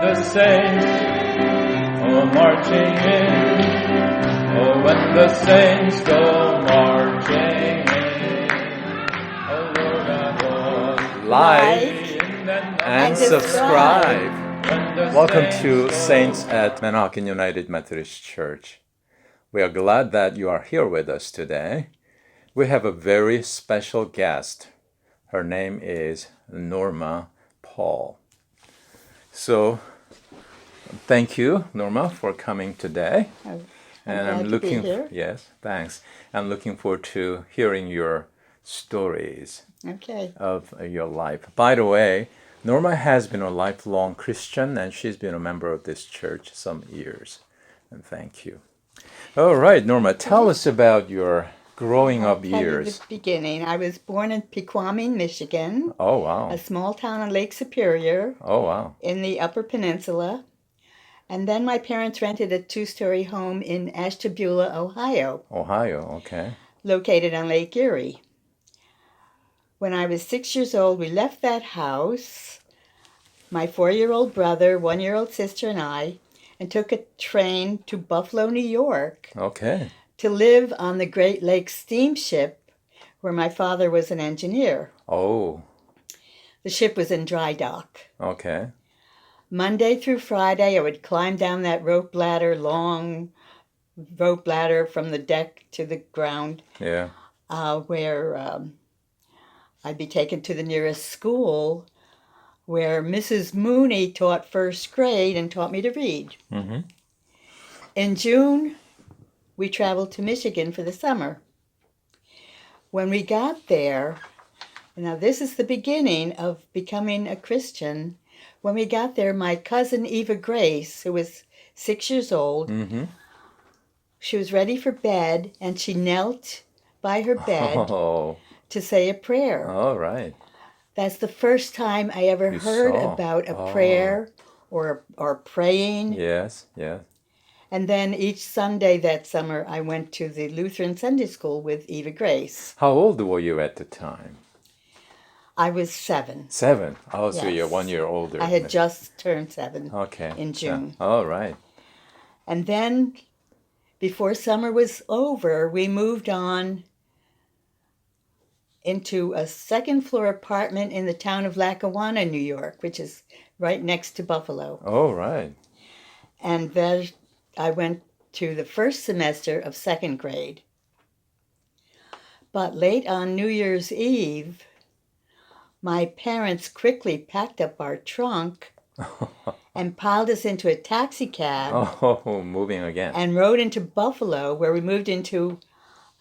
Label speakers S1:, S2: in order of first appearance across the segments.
S1: the saints go marching in. Oh, when the saints go marching in. Oh, Lord, I
S2: Like
S1: and
S2: subscribe.
S1: Welcome to Saints at Manhattan United Methodist Church. We are glad that you are here with us today. We have a very special guest. Her name is Norma Paul. So, thank you, Norma, for coming today.
S2: I'm glad to be here.
S1: Yes, thanks. I'm looking forward to hearing your stories of your life. By the way, Norma has been a lifelong Christian and she's been a member of this church some years. And thank you. All right, Norma, tell us about your growing up years.
S2: At the beginning, I was born in Pequaming, Michigan.
S1: Oh, wow.
S2: A small town on Lake Superior.
S1: Oh, wow.
S2: In the Upper Peninsula. And then my parents rented a 2-story home in Ashtabula, Ohio.
S1: Ohio, okay.
S2: Located on Lake Erie. When I was 6 years old, we left that house, my 4-year-old brother, 1-year-old sister, and I, and took a train to Buffalo, New York.
S1: Okay.
S2: To live on the Great Lakes steamship, where my father was an engineer.
S1: Oh.
S2: The ship was in dry dock.
S1: Okay.
S2: Monday through Friday, I would climb down that long rope ladder from the deck to the ground.
S1: Yeah.
S2: Where I'd be taken to the nearest school, where Mrs. Moody taught first grade and taught me to read.
S1: Mm-hmm.
S2: In June, we traveled to Michigan for the summer. When we got there, now this is the beginning of becoming a Christian. When we got there, my cousin Eva Grace, who was 6 years old,
S1: Mm-hmm.
S2: she was ready for bed, and she knelt by her bed to say a prayer.
S1: All right.
S2: That's the first time I ever heard about a prayer or praying.
S1: Yes, yes.
S2: And then each Sunday that summer, I went to the Lutheran Sunday School with Eva Grace.
S1: How old were you at the time?
S2: I was 7.
S1: 7. Oh, so
S2: Yes.
S1: you're 1 year older.
S2: I had just turned 7
S1: okay.
S2: in June.
S1: Yeah. All right.
S2: And then, before summer was over, we moved on into a second-floor apartment in the town of Lackawanna, New York, which is right next to Buffalo.
S1: Oh, right.
S2: And then I went to the first semester of second grade. But late on New Year's Eve, my parents quickly packed up our trunk and piled us into a taxi cab.
S1: Oh, moving again.
S2: And rode into Buffalo, where we moved into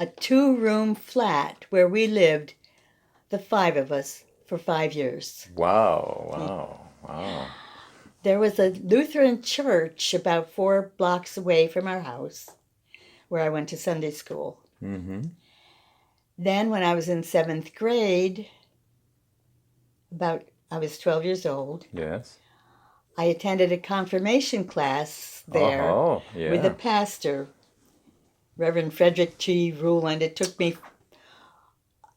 S2: a 2-room flat where we lived, the 5 of us, for 5 years.
S1: Wow.
S2: There was a Lutheran church about 4 blocks away from our house, where I went to Sunday school.
S1: Mm-hmm.
S2: Then when I was in 7th grade, I was 12 years old.
S1: Yes.
S2: I attended a confirmation class there with a pastor, Reverend Frederick T. Ruland. It took me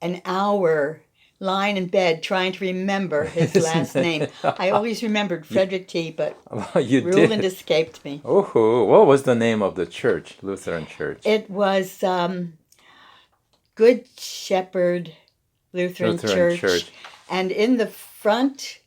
S2: an hour lying in bed trying to remember his last name. I always remembered Frederick T., but Ruland escaped me.
S1: Oh, what was the name of the church, Lutheran church?
S2: It was Good Shepherd Lutheran Church. And in the front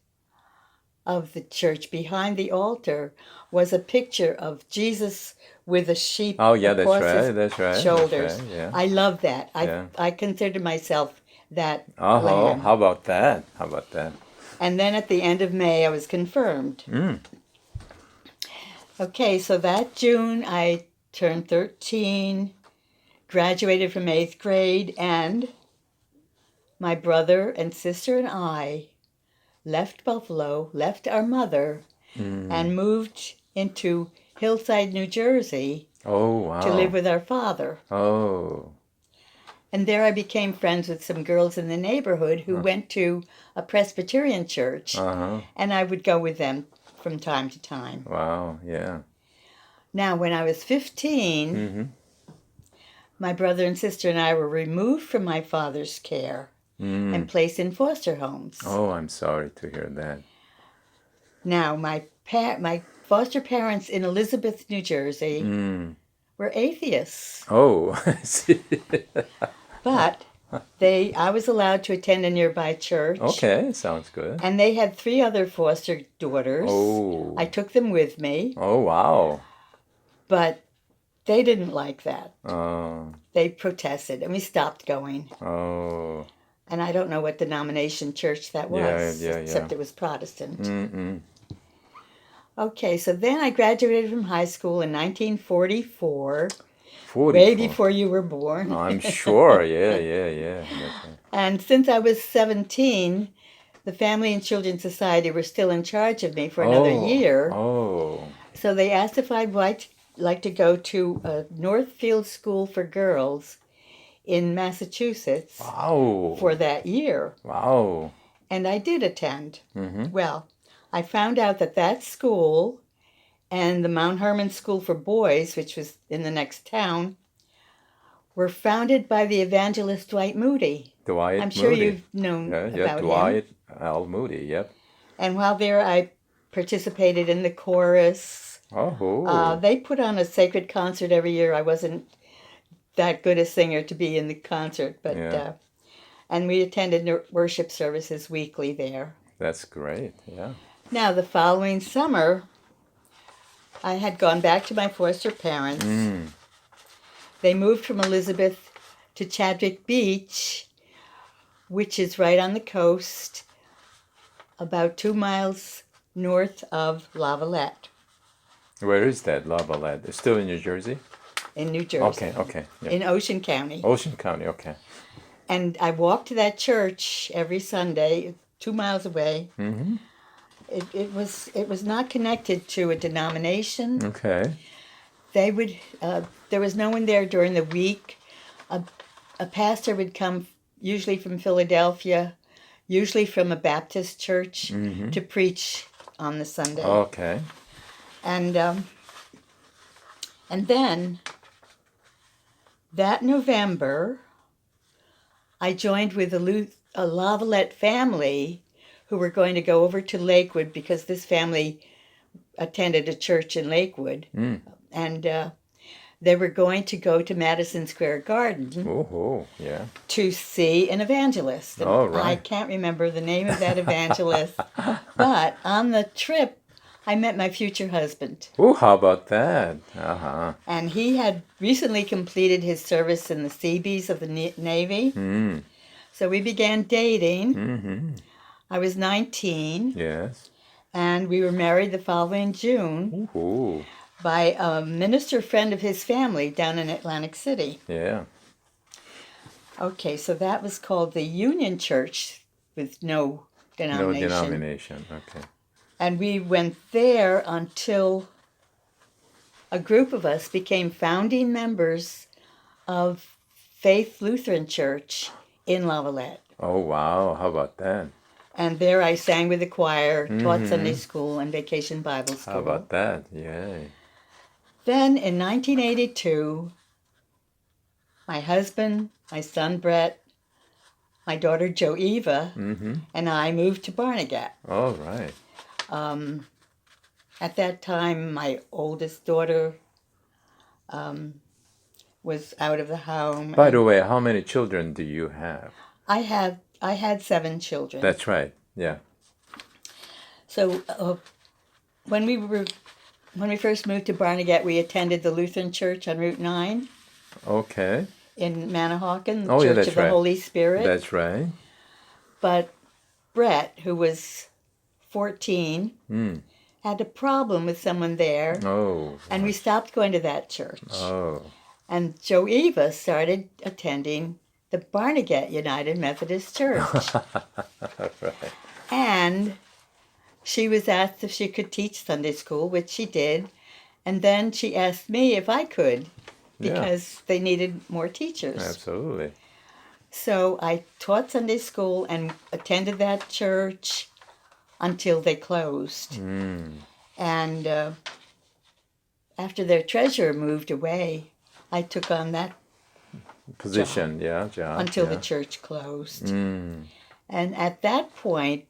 S2: of the church, behind the altar, was a picture of Jesus with a sheep across his shoulders.
S1: That's right, yeah.
S2: I love that. I consider myself that
S1: lamb.
S2: lamb.
S1: How about that?
S2: And then at the end of May, I was confirmed. Okay, so that June, I turned 13, graduated from 8th grade, and my brother and sister and I left Buffalo, left our mother, and moved into Hillside, New Jersey to live with our father.
S1: Oh.
S2: And there I became friends with some girls in the neighborhood who went to a Presbyterian church, and I would go with them from time to time.
S1: Wow, yeah.
S2: Now, when I was 15, my brother and sister and I were removed from my father's care and placed in foster homes.
S1: Oh, I'm sorry to hear that.
S2: Now, my foster parents in Elizabeth, New Jersey, were atheists,
S1: Oh, I see.
S2: but I was allowed to attend a nearby church.
S1: Okay, sounds good.
S2: And they had 3 other foster daughters.
S1: Oh.
S2: I took them with me,
S1: Oh, wow.
S2: but they didn't like that.
S1: Oh.
S2: They protested, and we stopped going.
S1: Oh.
S2: And I don't know what denomination church that was, except it was Protestant.
S1: Mm-mm.
S2: Okay, so then I graduated from high school in 1944,
S1: 44.
S2: way before you were born.
S1: I'm sure. Yeah. That's right.
S2: And since I was 17, the Family and Children's Society were still in charge of me for another year.
S1: Oh.
S2: So they asked if I'd like to go to a Northfield school for girls in Massachusetts
S1: Wow.
S2: for that year.
S1: Wow.
S2: And I did attend.
S1: Mm-hmm.
S2: Well, I found out that school and the Mount Hermon School for Boys, which was in the next town, were founded by the evangelist Dwight Moody.
S1: Dwight
S2: I'm sure
S1: Moody.
S2: you've known about
S1: Dwight
S2: him.
S1: L. Moody, yep.
S2: And while there, I participated in the chorus.
S1: Oh.
S2: They put on a sacred concert every year. I wasn't that good a singer to be in the concert, but and we attended worship services weekly there.
S1: That's great, yeah.
S2: Now, the following summer, I had gone back to my foster parents. They moved from Elizabeth to Chadwick Beach, which is right on the coast, about 2 miles north of Lavallette.
S1: Where is that, Lavallette? It's still in New Jersey?
S2: In New Jersey.
S1: Okay. Yeah.
S2: In Ocean County.
S1: Ocean County, okay.
S2: And I walked to that church every Sunday, 2 miles away.
S1: Mm-hmm.
S2: It was not connected to a denomination.
S1: Okay.
S2: They would there was no one there during the week. A pastor would come, usually from Philadelphia, usually from a Baptist church, to preach on the Sunday.
S1: Okay.
S2: And then that November, I joined with a Lavallette family who were going to go over to Lakewood because this family attended a church in Lakewood. And they were going to go to Madison Square Garden to see an evangelist. And
S1: oh, right.
S2: I can't remember the name of that evangelist, but on the trip, I met my future husband.
S1: Oh, how about that? Uh-huh.
S2: And he had recently completed his service in the Seabees of the Navy. So we began dating. I was 19.
S1: Yes.
S2: And we were married the following June.
S1: Ooh.
S2: By a minister friend of his family down in Atlantic City.
S1: Yeah.
S2: Okay, so that was called the Union Church with no denomination.
S1: No denomination, okay.
S2: And we went there until a group of us became founding members of Faith Lutheran Church in Lavallette.
S1: Oh, wow. How about that?
S2: And there I sang with the choir, taught Sunday school and vacation Bible school.
S1: How about that? Yay.
S2: Then in 1982, my husband, my son Brett, my daughter Joeva, and I moved to Barnegat.
S1: All right.
S2: At that time, my oldest daughter was out of the home.
S1: By the way, how many children do you have?
S2: I had 7 children.
S1: That's right. Yeah.
S2: So when we first moved to Barnegat, we attended the Lutheran Church on Route 9.
S1: Okay.
S2: In Manahawkin, the
S1: Oh,
S2: Church
S1: yeah, that's
S2: of the
S1: right.
S2: Holy Spirit.
S1: That's right.
S2: But Brett, who was 14, had a problem with someone there.
S1: Oh.
S2: And we stopped going to that church.
S1: Oh.
S2: And Joeva started attending the Barnegat United Methodist Church.
S1: Right.
S2: And she was asked if she could teach Sunday school, which she did. And then she asked me if I could, because they needed more teachers.
S1: Absolutely.
S2: So I taught Sunday school and attended that church until they closed. And after their treasurer moved away, I took on that
S1: position, job.
S2: Until the church closed. And at that point,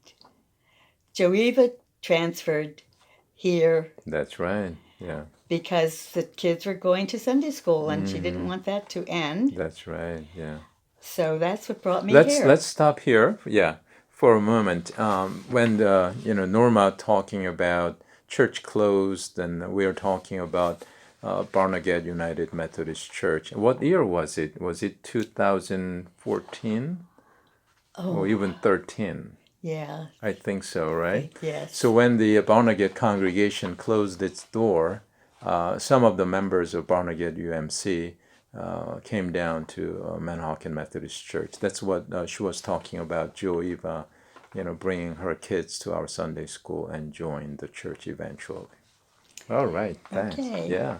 S2: Joeva transferred here
S1: That's right. Yeah.
S2: because the kids were going to Sunday school and she didn't want that to end.
S1: That's right. Yeah.
S2: So that's what brought me
S1: Let's
S2: here.
S1: let's stop here. Yeah, for a moment. When Norma talking about church closed, and we are talking about Barnegat United Methodist Church. What year was it? Was it 2014 or even 13?
S2: Yeah.
S1: I think so, right?
S2: Yes.
S1: So when the Barnegat congregation closed its door, some of the members of Barnegat UMC came down to Manahawkin Methodist Church. That's what she was talking about, Jo Eva, bringing her kids to our Sunday school and joined the church eventually. All right, thanks.
S2: Okay.
S1: Yeah.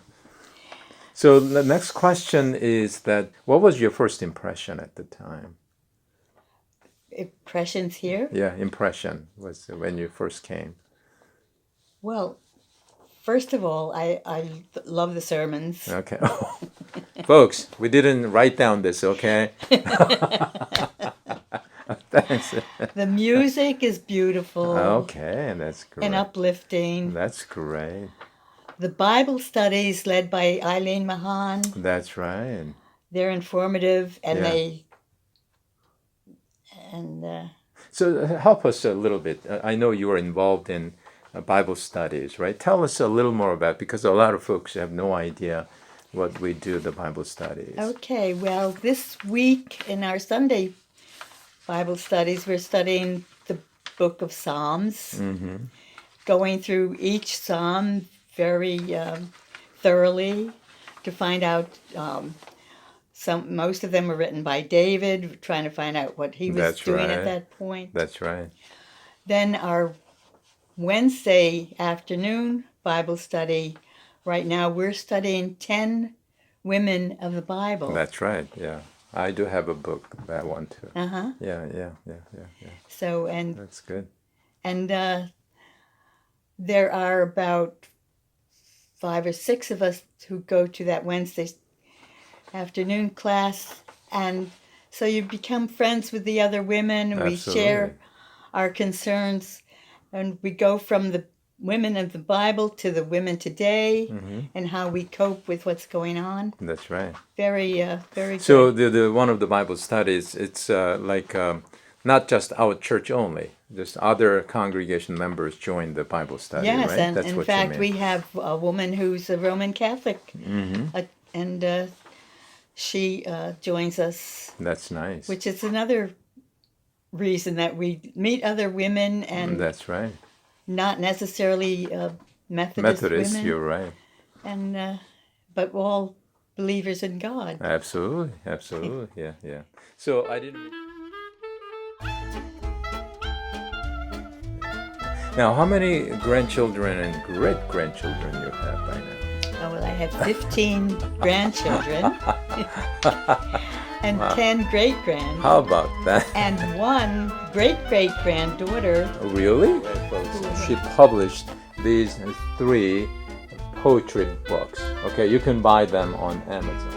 S1: So the next question is that, what was your first impression at the time?
S2: Impressions here?
S1: Yeah, impression was when you first came.
S2: Well, first of all, I love the sermons.
S1: Okay. Folks, we didn't write down this, okay? Thanks.
S2: The music is beautiful
S1: Okay, that's great.
S2: and uplifting.
S1: That's great.
S2: The Bible studies led by Eileen Mahan,
S1: That's right.
S2: they're informative and
S1: Yeah. So help us a little bit. I know you are involved in Bible studies, right? Tell us a little more about, because a lot of folks have no idea what we do, the Bible studies.
S2: Okay, well, this week in our Sunday Bible studies, we're studying the book of Psalms, going through each psalm very thoroughly to find out. Most of them were written by David, trying to find out what he was
S1: That's
S2: doing
S1: right.
S2: at that point.
S1: That's right.
S2: Then our Wednesday afternoon Bible study, right now we're studying 10 women of the Bible.
S1: That's right, yeah. I do have a book, that one too.
S2: Uh-huh.
S1: Yeah.
S2: So, and
S1: That's good.
S2: there are about 5 or 6 of us who go to that Wednesday afternoon class, and so you become friends with the other women.
S1: Absolutely.
S2: We share our concerns, and we go from the women of the Bible to the women today, and how we cope with what's going on.
S1: That's right.
S2: Very
S1: So
S2: good.
S1: the one of the Bible studies, it's not just our church only. Just other congregation members join the Bible study,
S2: Yes,
S1: right?
S2: and
S1: That's
S2: in
S1: what
S2: fact,
S1: you
S2: we
S1: mean.
S2: have a woman who's a Roman Catholic, and she joins us,
S1: That's nice.
S2: which is another reason that we meet other women and
S1: That's right.
S2: not necessarily Methodist women,
S1: you're right.
S2: and but we're all believers in God.
S1: Absolutely. Yeah. So I didn't. Now, how many grandchildren and great-grandchildren you have by now?
S2: Oh, well, I have 15 grandchildren and 10 great-grand.
S1: How about that?
S2: And 1 great-great-granddaughter.
S1: Really? She published these 3 poetry books. Okay, you can buy them on Amazon.